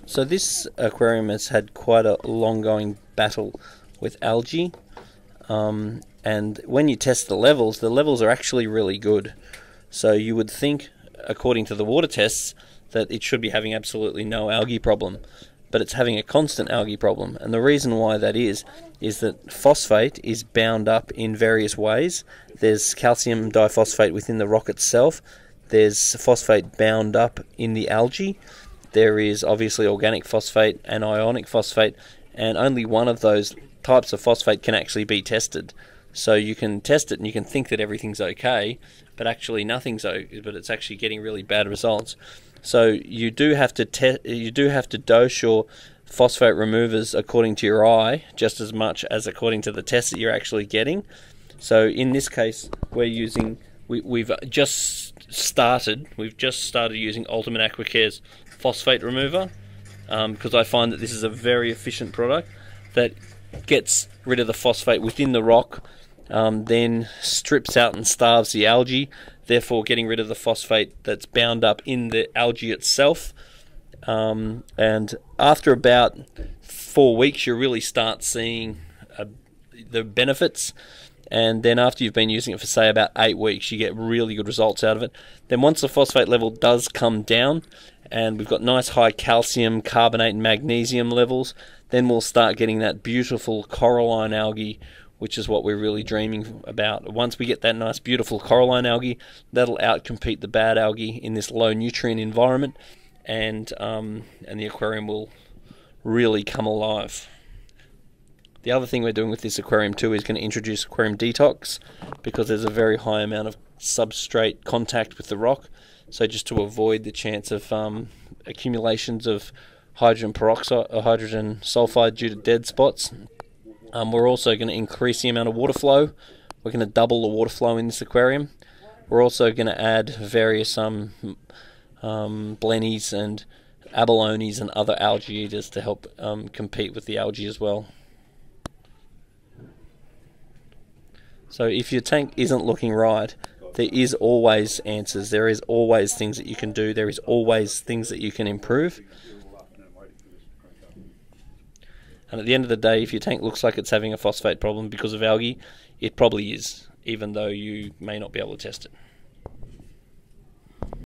So this aquarium has had quite a long-going battle with algae, and when you test the levels are actually really good. So you would think, according to the water tests, that it should be having absolutely no algae problem, but it's having a constant algae problem. And the reason why that is that phosphate is bound up in various ways. There's calcium diphosphate within the rock itself, there's phosphate bound up in the algae, there is obviously organic phosphate and ionic phosphate, and only one of those types of phosphate can actually be tested. So you can test it and you can think that everything's okay, but actually nothing's okay, but it's actually getting really bad results. So you do have to dose your phosphate removers according to your eye just as much as according to the test that you're actually getting. So in this case, we've just started using Ultimate Aquacare's phosphate remover, because I find that this is a very efficient product that gets rid of the phosphate within the rock, then strips out and starves the algae, therefore getting rid of the phosphate that's bound up in the algae itself. And after about 4 weeks, you really start seeing the benefits. And then after you've been using it for, say, about 8 weeks, you get really good results out of it. Then once the phosphate level does come down, and we've got nice high calcium, carbonate and magnesium levels, then we'll start getting that beautiful coralline algae, which is what we're really dreaming about. Once we get that nice beautiful coralline algae, that'll outcompete the bad algae in this low nutrient environment, and the aquarium will really come alive. The other thing we're doing with this aquarium too is going to introduce aquarium detox, because there's a very high amount of substrate contact with the rock. So just to avoid the chance of accumulations of hydrogen peroxide or hydrogen sulfide due to dead spots, we're also going to increase the amount of water flow. We're going to double the water flow in this aquarium. We're also going to add various blennies and abalones and other algae eaters to help compete with the algae as well. So if your tank isn't looking right, there is always answers. There is always things that you can do. There is always things that you can improve. And at the end of the day, if your tank looks like it's having a phosphate problem because of algae, it probably is, even though you may not be able to test it.